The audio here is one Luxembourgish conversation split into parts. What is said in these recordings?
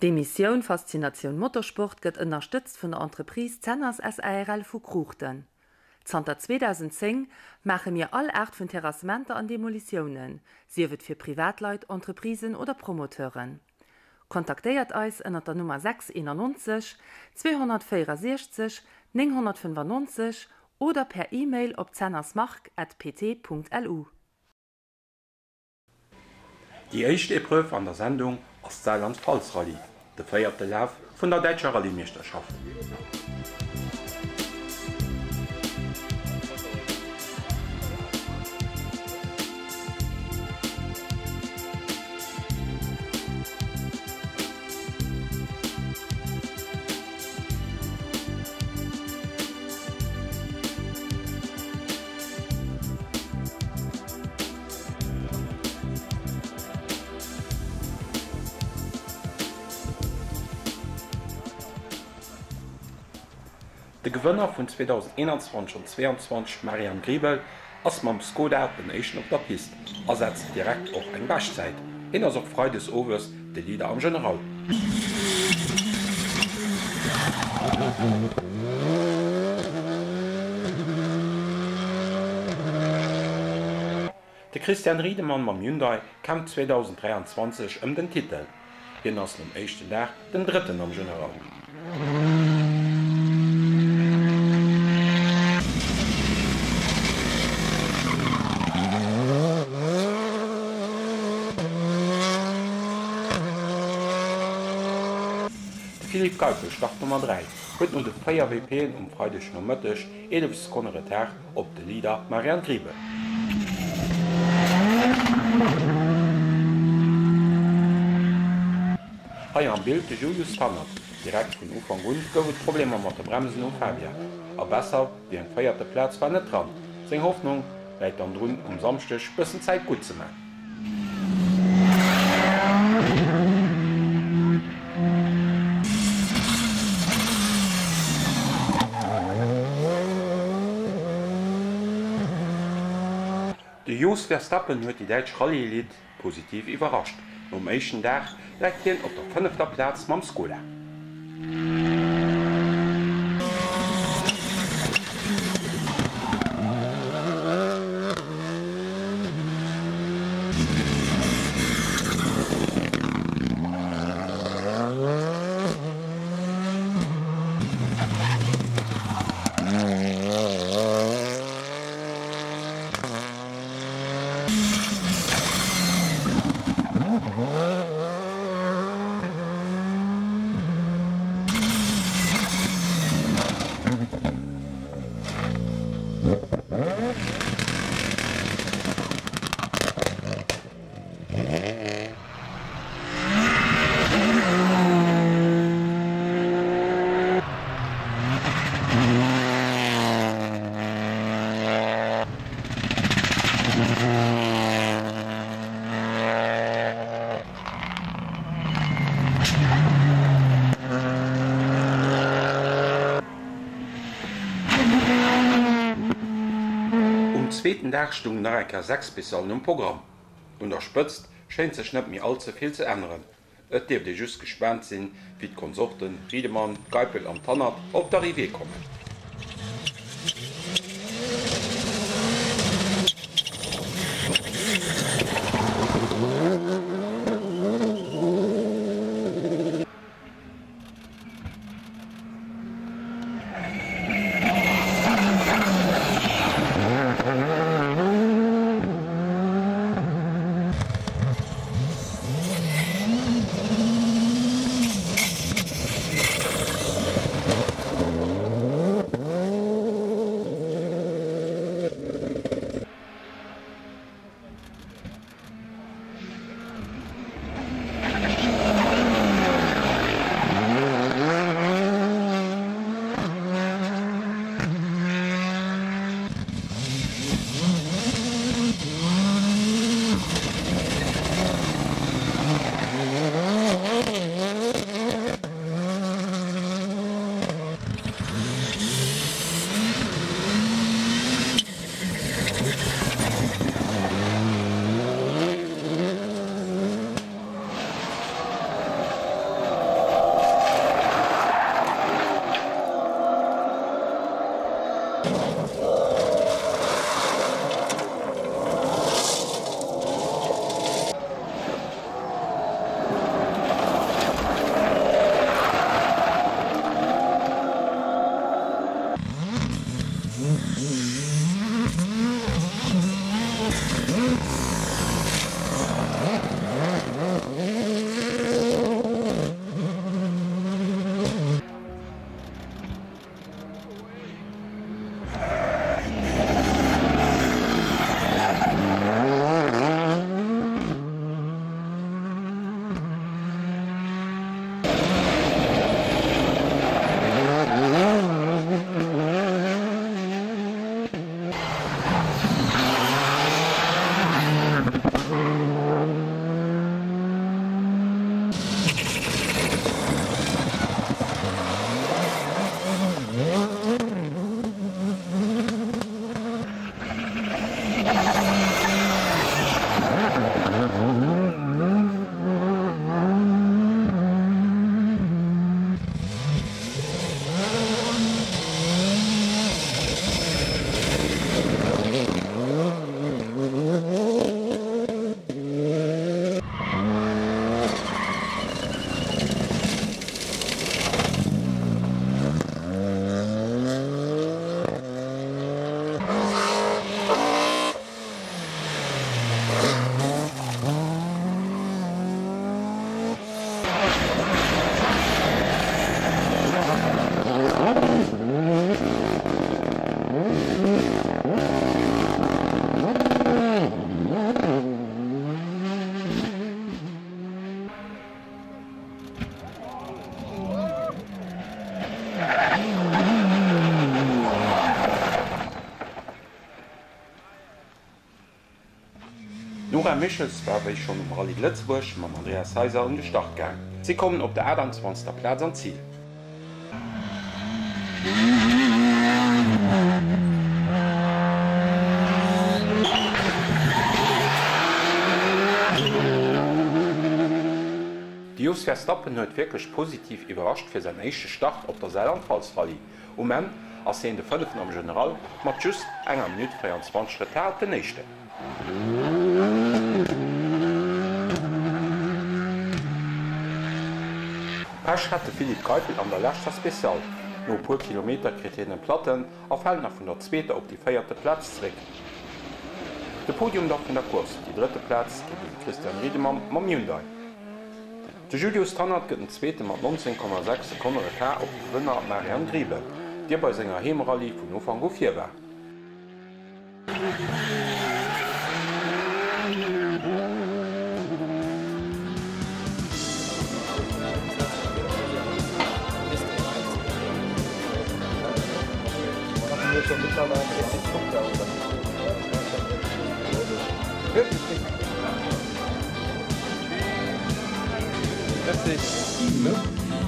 Die Mission Faszination Motorsport gëtt unterstützt von der Entreprise Zenners SARL vu Kruchten. Zter 2010 mache mir all Art von Terrassementer an Demolitionen, sie wird für Privatleit, Entreprisen oder Promoteuren. Kontaktiert eis ënner der Nummer 691 264 995 oder per E-Mail op zennersmark@pt.lu. Die erste Epreuve an der Sendung ass Saarland-Pfalz-Rallye, de feierte Lauf vun der Deutscher Rallye-Meisterschaft. De Gewënner vun 2021 und 2022 Marian Griebel ass mam Skoda den Echen op der Pist ersetzt direkt och eng Bestzeit. Hin ass op Frei des Owes de Lieder am General. De Christian Riedemann mam Hyundai kam 2023 den Titel. Hin ass dem echten Dach den dritten am General. Philipp Geipel start Nummer 3, huet no de FWP um freidech no Mëttech 11 Sekunden Tag op de Lieder Marian Griebel. Haier am Bild de Julius Standard, direkt vun Ufang Grund gouft Probleme mat der Bremsen um Fabia. A besser wie eng feierte Platz war net dran. Seng Hoffnung läit an runn Samstech bëssen Zäit gut ze machen. De Jos Verstappen huet die Deitsch Rallye-Elite positiv überrascht. Am echten Dach lägt hien op der 5. Platz mam Skoda. Zweiten Dagstung nach 6 bis um Programm. Und erspëtzt scheint sech net mir allzu viel zu ändern. Et Dir de just gespannt sinn, wie d Konsorten Riedemann, Geipel am Tannert op der Rive kommen. Nora Michels war ich schon im Rallye Lützburg mit Andreas Heiser und den Start gegangen. Sie kommen auf der 28. Platz ans Ziel. Jos Verstappen hat wirklich positiv überrascht für seinen ersten Start auf der Saarland-Pfalz-Rallye. Und man, als er in der 5. am General, macht just 1 Minute 24 Retard den nächsten. Pech hatte Philipp Keupel an der letzten Spezial. Nur ein paar Kilometer kriegt er den Platten, auf fällt nach von der 2. auf die 4. Platz zurück. Der Podium von der Kurs, die 3. Platz, gibt Christian Riedemann mit Hyundai. Der Julius Tannert geht den 2. mit 19,6 Sekunden Retard auf die Gewinner Marianne Griebe, die bei seiner Heimrallye von Anfang an 4 war.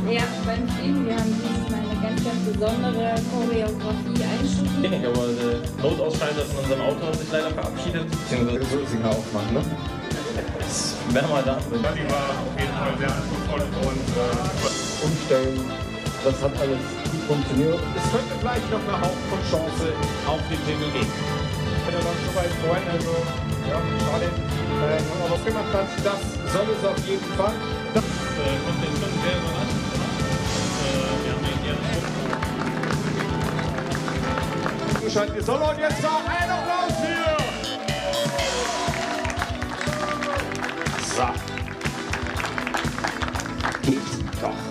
Ja, beim Fliegen, wir haben dieses Mal eine ganz besondere Choreografie einstudiert. Aber der Notausschalter in unserem Auto hat sich leider verabschiedet. Beziehungsweise so Singer aufmachen, ne? Das wäre mal da. Das war auf jeden Fall sehr anspruchsvoll und Umstellen, das hat alles gut funktioniert. es könnte vielleicht noch eine Hauch von Chance auf den Titel geben. Wenn er dann so weit freuen, also ja, schade. Aber was gemacht hat, das soll es auf jeden Fall. Das kommt jetzt schon sehr überraschend. Wir haben ja Gescheit, wir sollen und jetzt noch einen Applaus hier! So. Geht doch.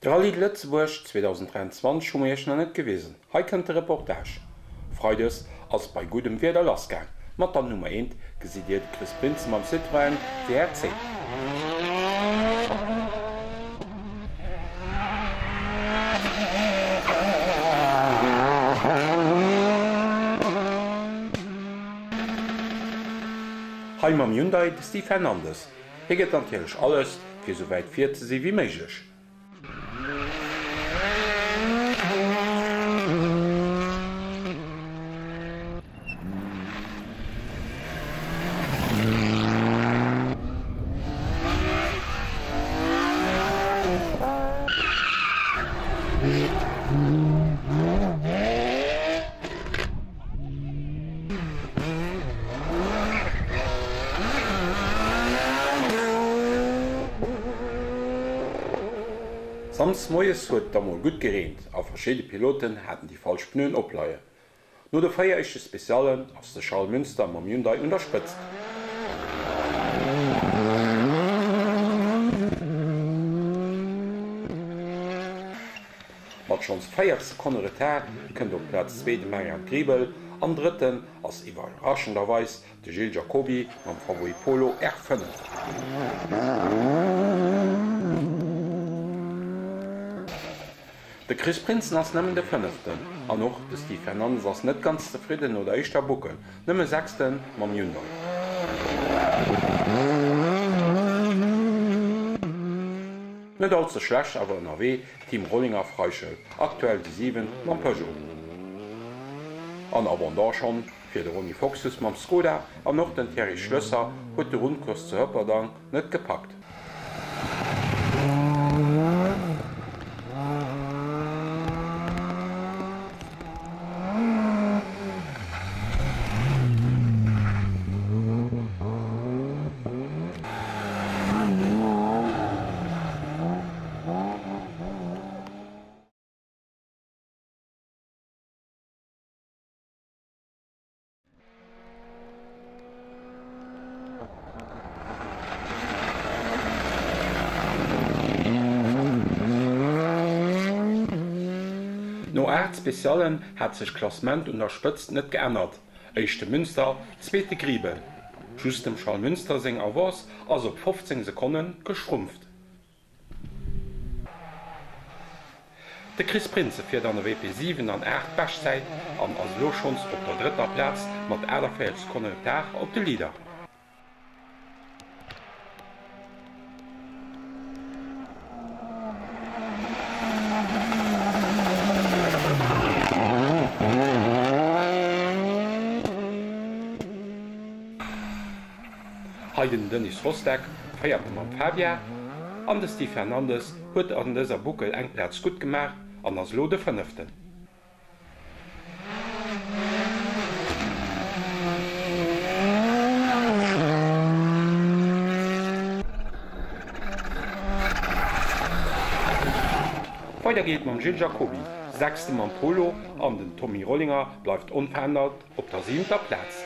Der Rallye Lützburg 2023 schon mal noch nicht gewesen. Heute kommt die Reportage. Freudes als bei gutem Wetter losgegangen. Mit der Nummer 1 gesiediert Chris Prinzmann Citroën WRC. Heim am Hyundai Steve Fernandes. Hier geht natürlich alles für so weit vier zu sein wie möglich. Sams Moes huet damals gut geregnet, a verschiedene Piloten hatten die falschen Pneu opleiien. Nur der feierliche Spezialen aus der Charles Münster am Hyundai unterstützt. Mat schons 4 Sekunden Retard kënnt op Platz 2 Marianne Griebel, am 3. als überraschenderweis de Gilles Jacobi am Favori Polo R5. Der Chris Prinzen ass nëmmen de 5. an noch de Steve Fernandes ass net ganz zufrieden oder eichter Buckel, nëmme 6. mam Hyundai. Net allzu schlecht awer NRW Team Rollinger Freischel, aktuell die 7 mam Peugeot. An Abondar schon fir de Ronny Foxus mam Skoda an noch den Thierry Schlösser huet de Rundkurs zu Höpperdang net gepackt. No 8 Spezialen hat sich Klassement unterstützt net geändert. Echte Münster, 2. Griebel. Just dem Charles Münster seng Avance also 15 Sekunden geschrumpft. De Chris Prinze fir an der WP7 an 8 Bechzeit an ass Lochchons op der 3. Platz mat Äderfels Konnetar op de Lieder. Heiden Dennis Rostek feiert am Fabia, an de Steve Fernandes huet an déser Buckel eng Platz gut gemacht an ass Lode vernëften. Weiter geht man Gilles Jacobi, 6. Mann Polo an den Tommy Rollinger bleibt unverändert op der 7. Platz.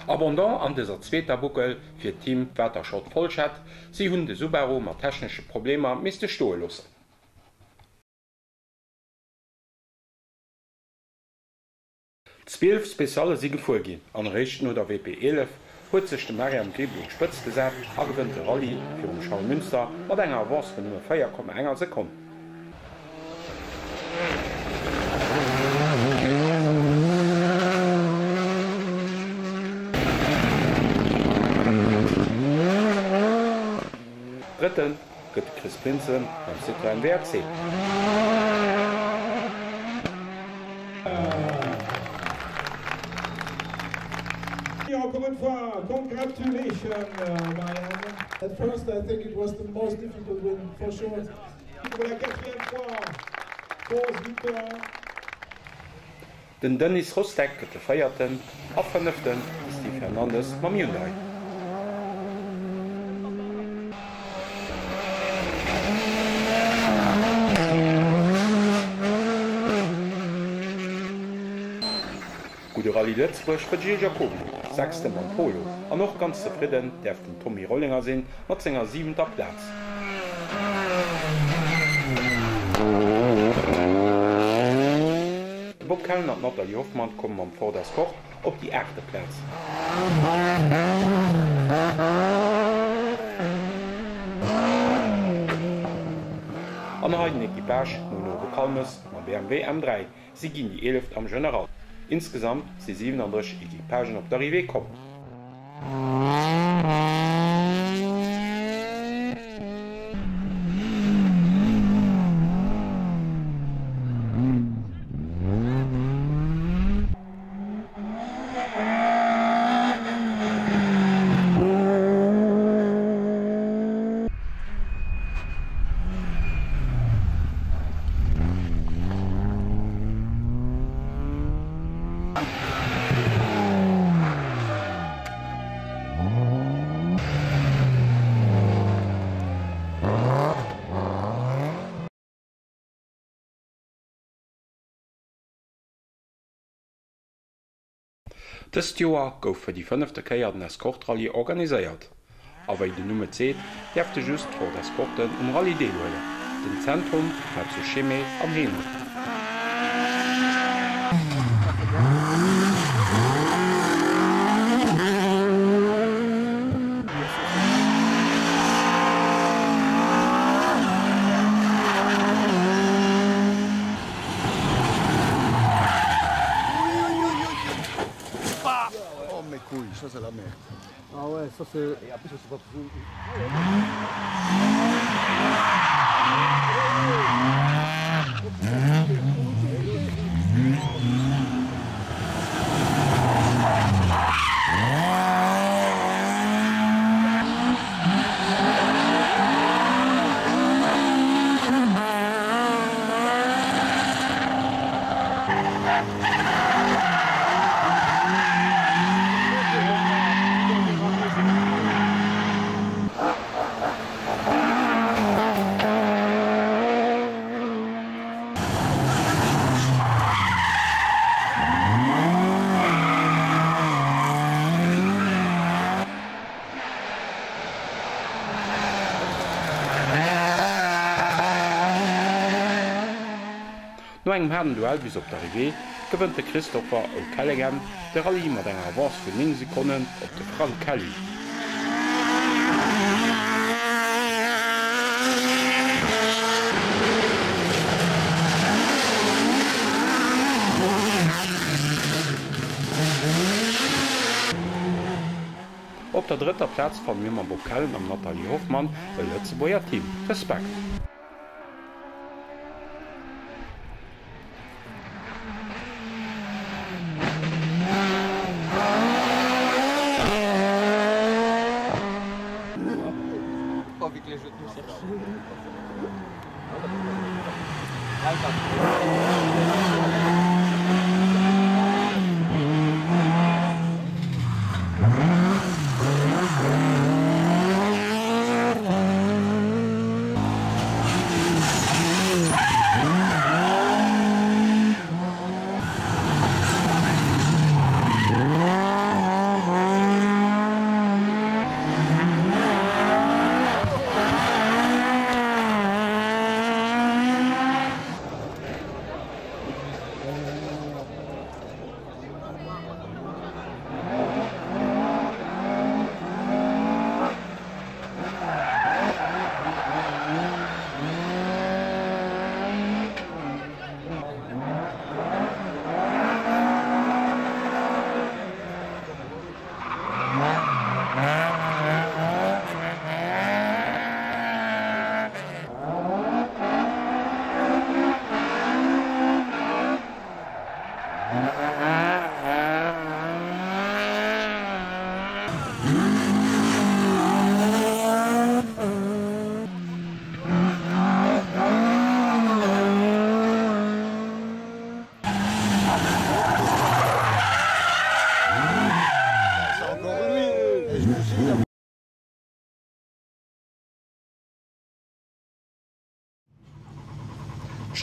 Abondant an dieser zweiter Buckel fir Team weiter schott vollschat, sie hunn de Subaru mat technische Probleme miste stohe losse. Zwölf Speziale Siege vorgehen, an Rechten oder WP11 huet sech de Mariam Gebling spëtz gesät, agewwennt de Rallye fir um Schau Münster mat enger Wars vun nur 4,1 Sekunden. Dritten gëtt Chris Prinzen am Citroën WRC. Encore une fois, congratulations, Marianne. At first, I think it was the most difficult win, for sure. Pour la 4e fois, 11 victoires. Den Dennis Rostek gëtt de 4. a 5. Steve Fernandes mam Hyundai. Gute Rallye Lützburg für Gilles Jacobi, 6. Mann Polo, an noch ganz zufrieden darf den Tommy Rollinger sehen mit seiner 7. Platz. Bob Kellner und Natalie Hoffmann kommen am Vordersport auf die 8. Platz. An der heutigen Equipage Monoro Kalmes mit BMW M3, sie gehen die 11. am General. Insgesamt sind 37 Equipagen auf der Arrivée kommen. Das Jahr gouf fir die 5. Keier den Eskortrallye organiséiert. Awer de Nummer 10 defte just vor der Sporten Rallye deelhuele. Den Zentrum war zu Chemé am Hemel. ça c'est la merde. Ah ouais, ça c'est... Et après, je sais pas plus. No engem Herden Duell bis op d'Arrivé gewënnt de Christopher O'Callaghan de Rallye mat enger Avance vun 9 Sekunden op de Frank Kelly. Op der dritter Platz van Mimmer Bokellen am Natalie Hoffmann e Lëtzeboier Team. Respekt! Avec les jeux de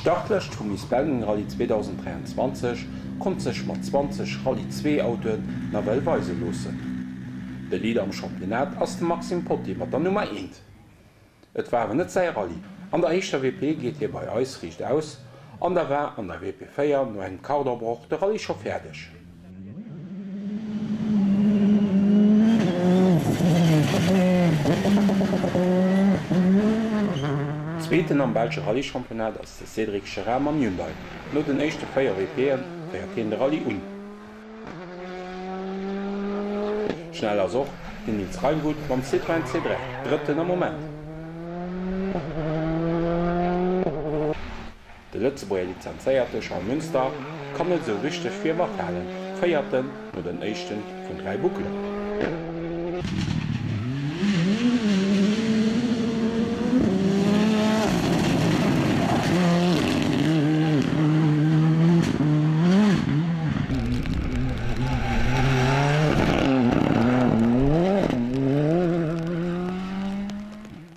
Startlecht vum Mispelgen Rallye 2023 kon sech mat 20 Rallye 2 Autoen na Wellweise losen. De Lieder am Championat ass dem Maxim Potti mat der Nummer 1. Et waren net sei Rallye. An der Eischter WP geht hier bei Eis riecht aus, an der war an der WP4 no en Kauderbroch de Rallye scho fertigg. Zweeten am Belsche Rallye-Championat ass de Cédric Cheram am Hyundai. No den éischte 4 WPen firiert de Rallye un. Schnell as och den Nils Reingut beim Citroën C3, dritten am Moment. De Lëtzeboier lizenzéierte Charles Münster kann net so richteg fir Wachhalen, feierten no den éischten vun 3 Buckelen.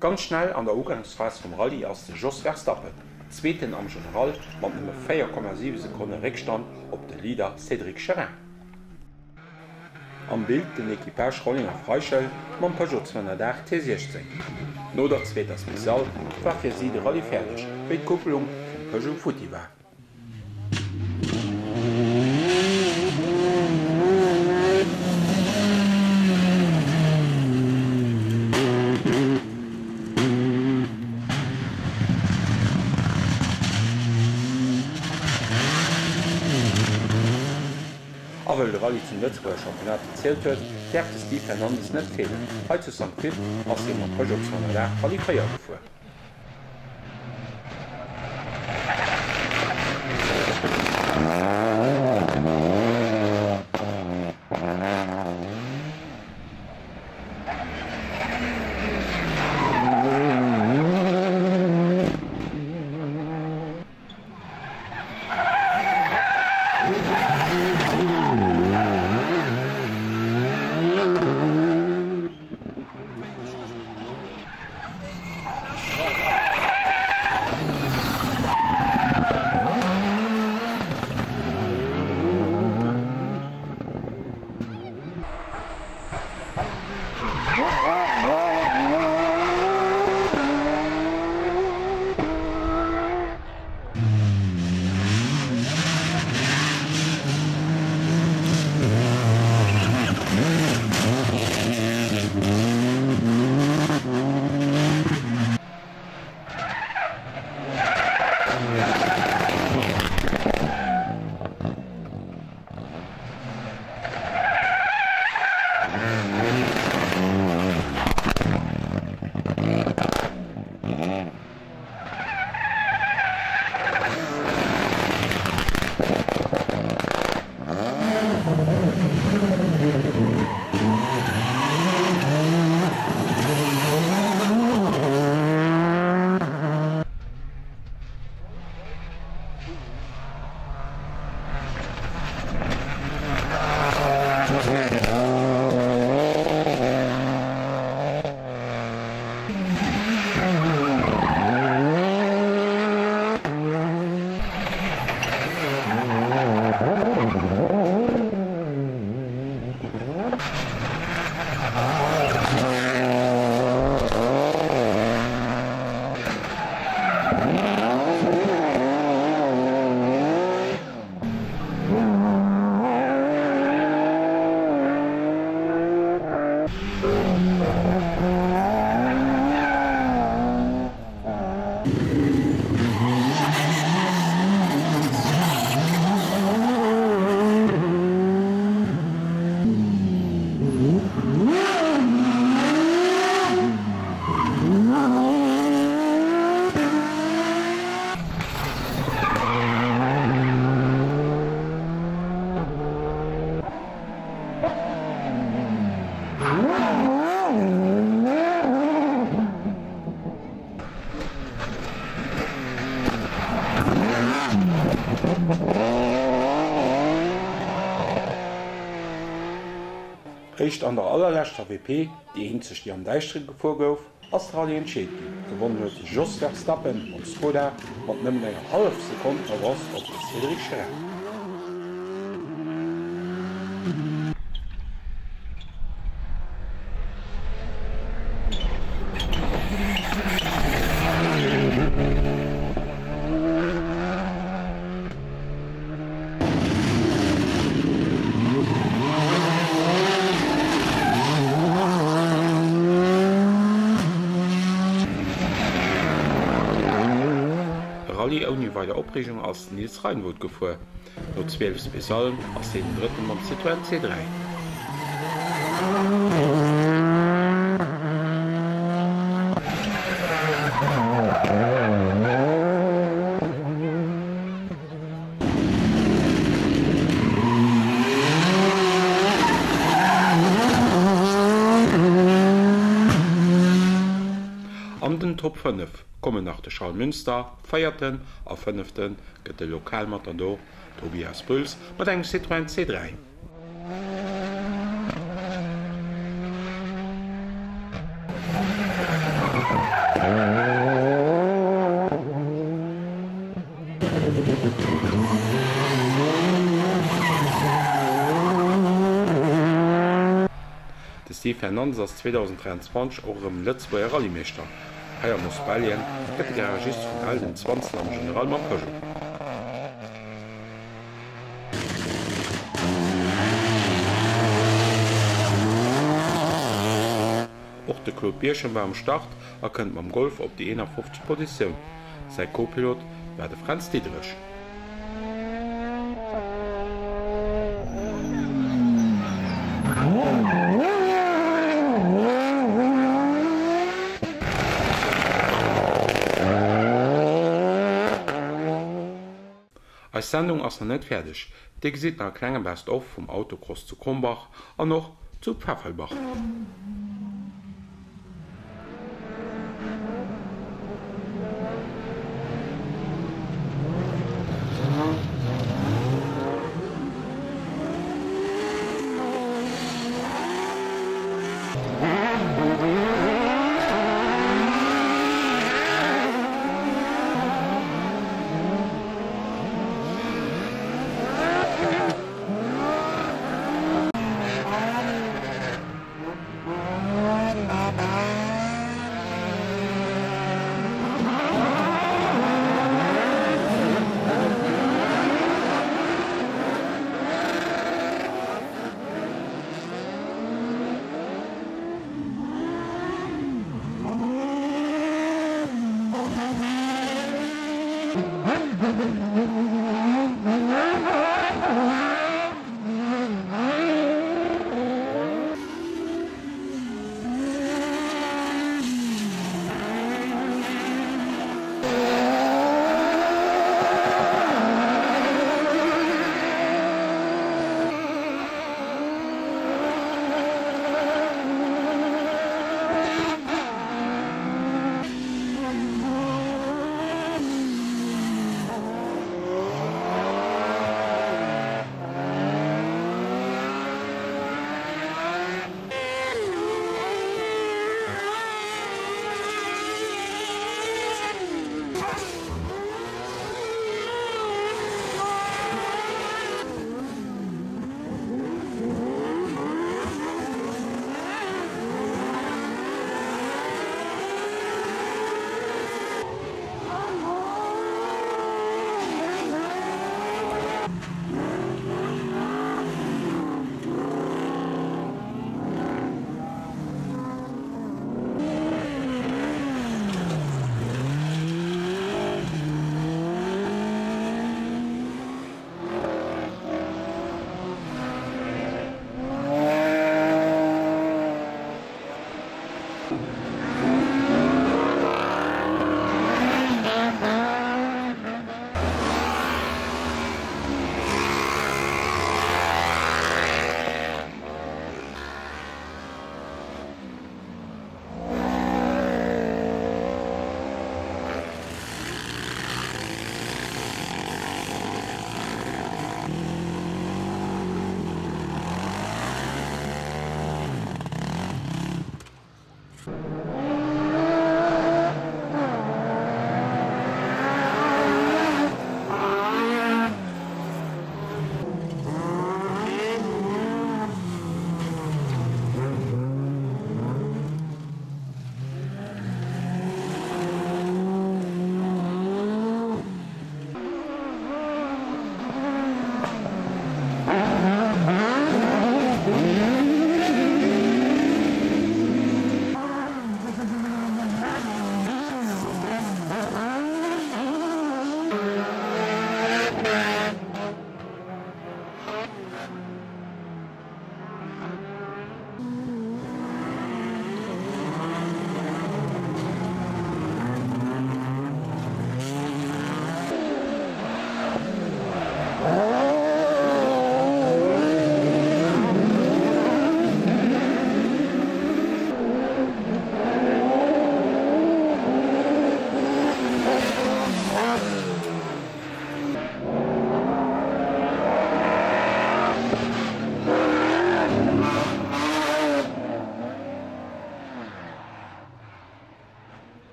Ganz schnell an der Ugangsphase vom Rallye ass de Jos Verstappen, zweeten am General mat nëmme 4,7 Sekunden Rückstand op de Leader Cédric Cherin. Am Bild den Equipage Rollinger Freischell mam Peugeot 208 T16. No der zweter Spezial war fir sie de Rallye fertig, wéi d'Kuppelung vum Peugeot Futi war. A weil der Rallye zum Lützburger Championat gezählt huet, derkte Steve Fernandes net fehlen. Heute zu St. Philipp ass dem am Peugeot 208 qualifiiert gefuhr. Recht an der allerletzter WP, die hin sich die am Deichstring vorgouf, Australien entschädigt. Gewonnen huet Jos Verstappen und Skoda mat nëmmen eng half Sekund verwas op de Cedric Scherer. Rallye ohne weiter Aufregung als Nils Reinwood gefuhr. Nur 12 Spezialen aus dem dritten am Citroën C3. An den Top 5 kommen nach der Schallmünster, feierten a 5. gëtt de Lokalmatador Tobias Puls mat eng Citroën C3. De Steve Fernandes ass 2023 auch im Lützburger Rallye-Meister. Heier muss Belien gëtt de Garagist vun all den 20 am General mat Peugeot. Och de Claude Bierchen war am Start erkennt mam Golf op die 51 Position. Sei Co-Pilot war de Franz Dietrich. Sendung ass er net fertig. Di sieht nach kleine Best auf vom Autocross zu Krombach an noch zu Pfeffelbach.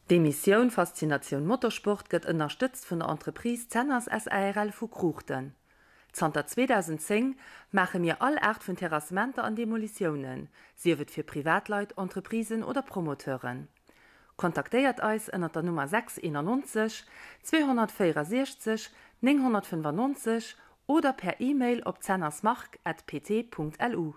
Die Mission Faszination Motorsport gëtt unterstützt von der Entreprise Zenners SARL vu Kruchten. Zter 2010 mache mir all Art von Terrassementer an Demolitionen, sie wird für Privatleut, Entreprisen oder Promoteuren. Kontaktiert euch unter der Nummer 691 264 995 oder per E-Mail op zennersmark@pt.lu.